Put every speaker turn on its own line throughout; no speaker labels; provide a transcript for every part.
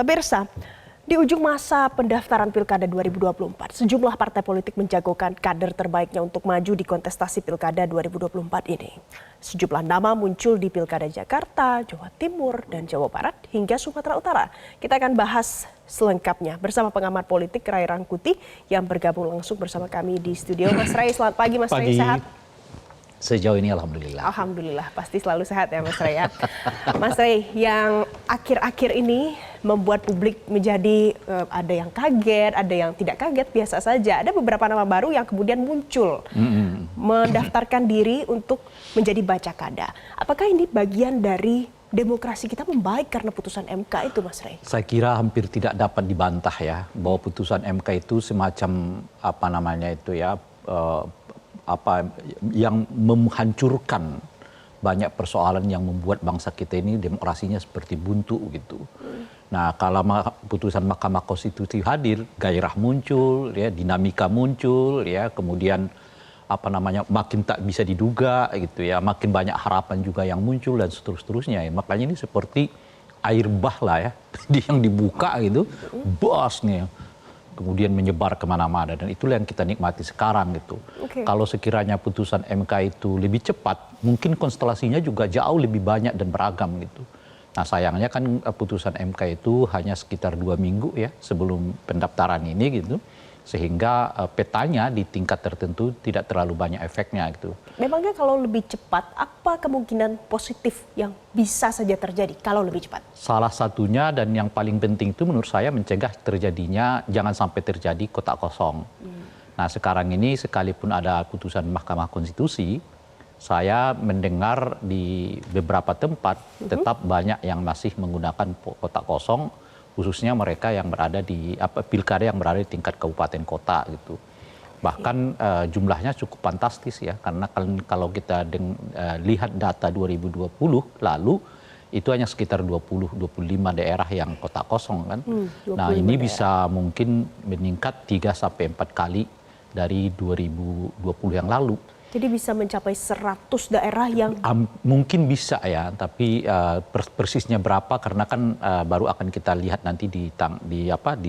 Pemirsa, di ujung masa pendaftaran Pilkada 2024, sejumlah partai politik menjagokan kader terbaiknya untuk maju di kontestasi Pilkada 2024 ini. Sejumlah nama muncul di Pilkada Jakarta, Jawa Timur, dan Jawa Barat hingga Sumatera Utara. Kita akan bahas selengkapnya bersama pengamat politik Ray Rangkuti yang bergabung langsung bersama kami di studio. Mas Ray, selamat pagi Mas Ray, sehat?
Sejauh ini alhamdulillah.
Alhamdulillah, pasti selalu sehat ya Mas Ray ya. Mas Ray, yang akhir-akhir ini membuat publik menjadi ada yang kaget, ada yang tidak kaget, biasa saja. Ada beberapa nama baru yang kemudian muncul mendaftarkan diri untuk menjadi bacakada. Apakah ini bagian dari demokrasi kita membaik karena putusan MK itu, Mas Ray?
Saya kira hampir tidak dapat dibantah ya bahwa putusan MK itu semacam yang menghancurkan banyak persoalan yang membuat bangsa kita ini demokrasinya seperti buntu gitu. Nah, kalau putusan Mahkamah Konstitusi hadir, gairah muncul, ya, dinamika muncul, ya, kemudian makin tak bisa diduga gitu ya, makin banyak harapan juga yang muncul dan seterusnya ya. Makanya ini seperti air bah lah ya, yang dibuka gitu, bos nih. Kemudian menyebar kemana-mana dan itulah yang kita nikmati sekarang gitu. Kalau sekiranya putusan MK itu lebih cepat, mungkin konstelasinya juga jauh lebih banyak dan beragam gitu. Nah sayangnya kan putusan MK itu hanya sekitar 2 minggu ya sebelum pendaftaran ini gitu. Sehingga petanya di tingkat tertentu tidak terlalu banyak efeknya gitu.
Memangnya kalau lebih cepat, apa kemungkinan positif yang bisa saja terjadi kalau lebih cepat?
Salah satunya dan yang paling penting itu menurut saya mencegah terjadinya, jangan sampai terjadi kotak kosong. Nah sekarang ini sekalipun ada putusan Mahkamah Konstitusi, saya mendengar di beberapa tempat tetap banyak yang masih menggunakan kotak kosong, khususnya mereka yang berada di pilkada yang berada di tingkat kabupaten kota gitu. Bahkan jumlahnya cukup fantastis ya, karena kalau kita lihat data 2020 lalu itu hanya sekitar 20-25 daerah yang kotak kosong kan. Nah ini daerah bisa mungkin meningkat 3-4 kali dari 2020 yang lalu.
Jadi bisa mencapai 100 daerah yang...
Mungkin bisa ya, tapi persisnya berapa karena kan baru akan kita lihat nanti di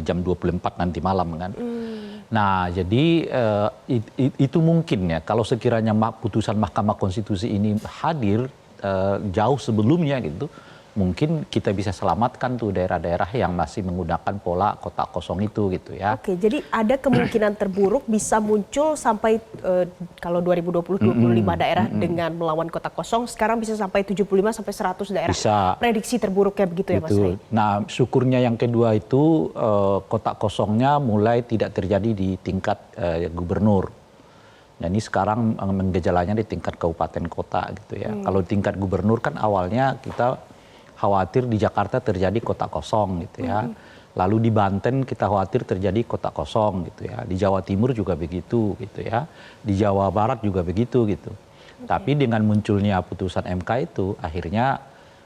jam 24 nanti malam kan. Nah jadi itu mungkin ya kalau sekiranya putusan Mahkamah Konstitusi ini hadir jauh sebelumnya gitu, mungkin kita bisa selamatkan tuh daerah-daerah yang masih menggunakan pola kotak kosong itu gitu ya.
Oke, jadi ada kemungkinan terburuk bisa muncul sampai kalau 2020-25 daerah dengan melawan kotak kosong, sekarang bisa sampai 75 sampai 100 daerah.
Bisa.
Prediksi terburuknya begitu ya Mas Ray?
Nah syukurnya yang kedua itu kotak kosongnya mulai tidak terjadi di tingkat gubernur. Nah ini sekarang gejalanya di tingkat kabupaten kota gitu ya. Kalau tingkat gubernur kan awalnya kita khawatir di Jakarta terjadi kotak kosong gitu ya. Lalu di Banten kita khawatir terjadi kotak kosong gitu ya. Di Jawa Timur juga begitu gitu ya. Di Jawa Barat juga begitu gitu. Tapi dengan munculnya putusan MK itu akhirnya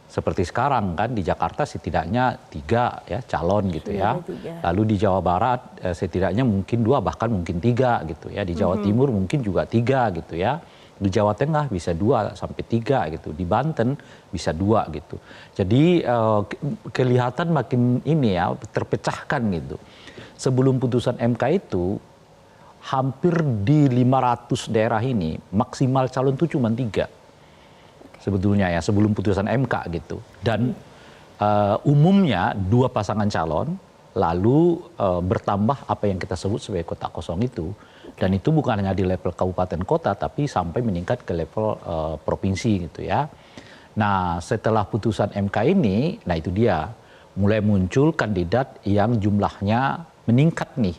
seperti sekarang kan di Jakarta setidaknya 3 ya calon gitu ya. Lalu di Jawa Barat setidaknya mungkin 2 bahkan mungkin 3 gitu ya. Di Jawa Timur mungkin juga 3 gitu ya. Di Jawa Tengah bisa 2 sampai 3 gitu. Di Banten bisa 2 gitu. Jadi kelihatan makin ini ya terpecahkan gitu. Sebelum putusan MK itu hampir di 500 daerah ini maksimal calon itu cuma 3. Sebetulnya ya sebelum putusan MK gitu. Dan umumnya 2 pasangan calon lalu bertambah apa yang kita sebut sebagai kotak kosong itu. Dan itu bukan hanya di level kabupaten kota tapi sampai meningkat ke level provinsi gitu ya. Nah setelah putusan MK ini, nah itu dia mulai muncul kandidat yang jumlahnya meningkat nih.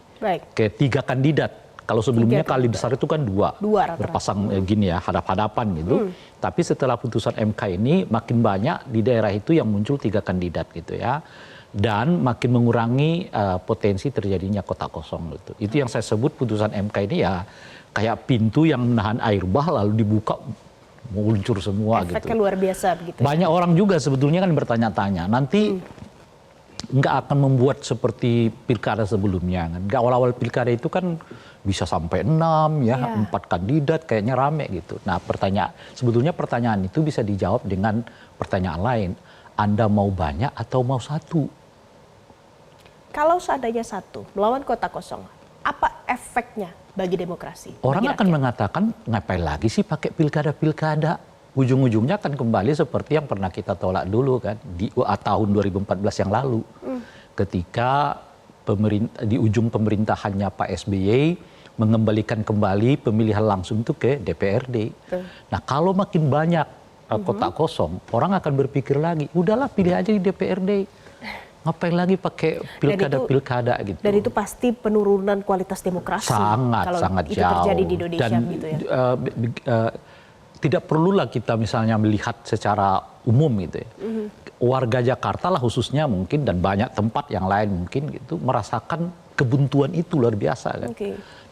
Ke 3 kandidat. Kalau sebelumnya kali besar itu kan 2 berpasang gini ya hadap-hadapan gitu. Tapi setelah putusan MK ini makin banyak di daerah itu yang muncul 3 kandidat gitu ya. Dan makin mengurangi potensi terjadinya kotak kosong gitu. Itu yang saya sebut putusan MK ini ya kayak pintu yang menahan air bah lalu dibuka muncul semua.
Efeknya
gitu.
Luar biasa begitu.
Banyak orang juga sebetulnya kan bertanya-tanya nanti nggak akan membuat seperti pilkada sebelumnya kan. Awal-awal pilkada itu kan bisa sampai 6 ya, 4 kandidat kayaknya rame gitu. Nah sebetulnya pertanyaan itu bisa dijawab dengan pertanyaan lain. Anda mau banyak atau mau 1?
Kalau seandainya satu melawan kota kosong, apa efeknya bagi demokrasi?
Orang
bagi
akan
rakyat?
mengatakan ngapain lagi sih pakai pilkada-pilkada? Ujung-ujungnya akan kembali seperti yang pernah kita tolak dulu kan di tahun 2014 yang lalu. Ketika di ujung pemerintahannya Pak SBY mengembalikan kembali pemilihan langsung itu ke DPRD. Nah, kalau makin banyak kotak kosong, orang akan berpikir lagi, udahlah pilih aja di DPRD. Ngapain lagi pakai pilkada-pilkada gitu.
Dan itu pasti penurunan kualitas demokrasi. Kalau
Sangat
itu
jauh.
terjadi di Indonesia
Dan
gitu ya.
tidak perlulah kita misalnya melihat secara umum gitu ya. Warga Jakarta lah khususnya mungkin dan banyak tempat yang lain mungkin gitu merasakan kebuntuan itu luar biasa kan.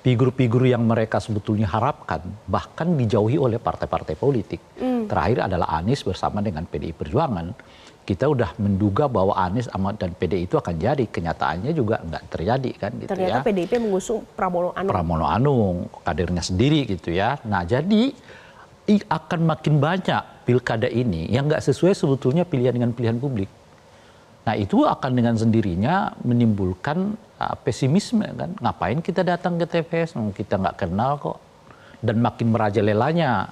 Figur-figur yang mereka sebetulnya harapkan bahkan dijauhi oleh partai-partai politik. Terakhir adalah Anies bersama dengan PDI Perjuangan. Kita udah menduga bahwa Anies dan PDI itu akan jadi, kenyataannya juga nggak terjadi kan gitu.
Ternyata
ya.
PDIP mengusung Pramono Anung.
Pramono Anung, kadernya sendiri gitu ya. Nah jadi akan makin banyak pilkada ini yang nggak sesuai sebetulnya pilihan dengan pilihan publik. Nah itu akan dengan sendirinya menimbulkan pesimisme kan. Ngapain kita datang ke TPS? Kita nggak kenal kok. Dan makin merajalelanya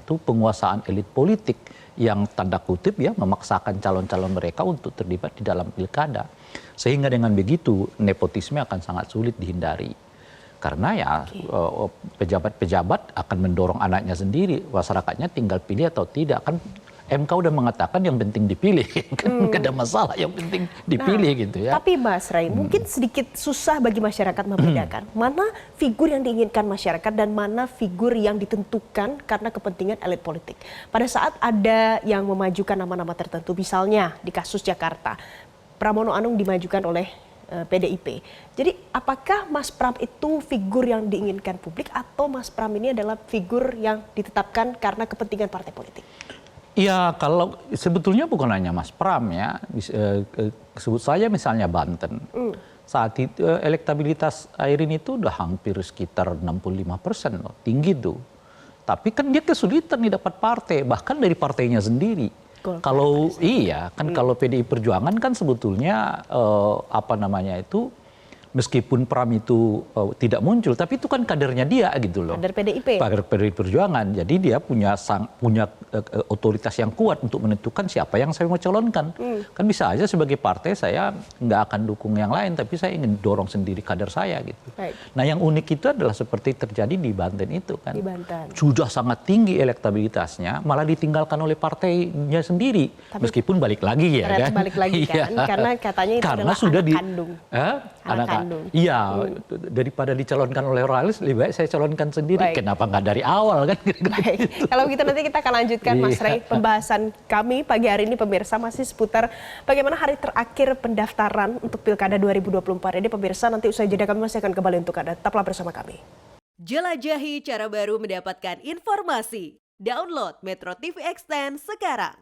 penguasaan elit politik yang tanda kutip ya memaksakan calon-calon mereka untuk terlibat di dalam pilkada. Sehingga dengan begitu nepotisme akan sangat sulit dihindari. Karena ya pejabat-pejabat akan mendorong anaknya sendiri, masyarakatnya tinggal pilih atau tidak. Kan MK udah mengatakan yang penting dipilih, kan gak ada masalah, yang penting dipilih gitu ya.
Tapi Mas Ray, mungkin sedikit susah bagi masyarakat membedakan mana figur yang diinginkan masyarakat dan mana figur yang ditentukan karena kepentingan elit politik. Pada saat ada yang memajukan nama-nama tertentu, misalnya di kasus Jakarta, Pramono Anung dimajukan oleh PDIP. Jadi apakah Mas Pram itu figur yang diinginkan publik atau Mas Pram ini adalah figur yang ditetapkan karena kepentingan partai politik?
Ya kalau sebetulnya bukan hanya Mas Pram ya, sebut saja misalnya Banten. Saat itu elektabilitas Airin itu udah hampir sekitar 65% loh, tinggi tuh. Tapi kan dia kesulitan nih dapat partai, bahkan dari partainya sendiri. Kalau kalau PDI Perjuangan kan sebetulnya meskipun Pram itu tidak muncul, tapi itu kan kadernya dia gitu loh.
Kader PDIP.
Kader PDI Perjuangan. Jadi dia punya otoritas yang kuat untuk menentukan siapa yang saya mau calonkan. Kan bisa aja sebagai partai saya nggak akan dukung yang lain, tapi saya ingin dorong sendiri kader saya gitu.
Baik.
Nah yang unik itu adalah seperti terjadi di Banten itu kan.
Di Banten.
Sudah sangat tinggi elektabilitasnya, malah ditinggalkan oleh partainya sendiri. Tapi meskipun balik lagi ya kan.
Balik lagi kan, karena katanya itu adalah
sudah
anak kandung.
Anak kandung. Iya, daripada dicalonkan oleh oralis, lebih baik saya calonkan sendiri.
Baik.
Kenapa nggak dari awal kan?
Baik. Kalau gitu nanti kita akan lanjutkan Mas Ray. Pembahasan kami pagi hari ini pemirsa masih seputar bagaimana hari terakhir pendaftaran untuk Pilkada 2024. Ini pemirsa nanti usai jeda kami masih akan kembali untuk Anda. Tetaplah bersama kami.
Jelajahi cara baru mendapatkan informasi. Download Metro TV Extend sekarang.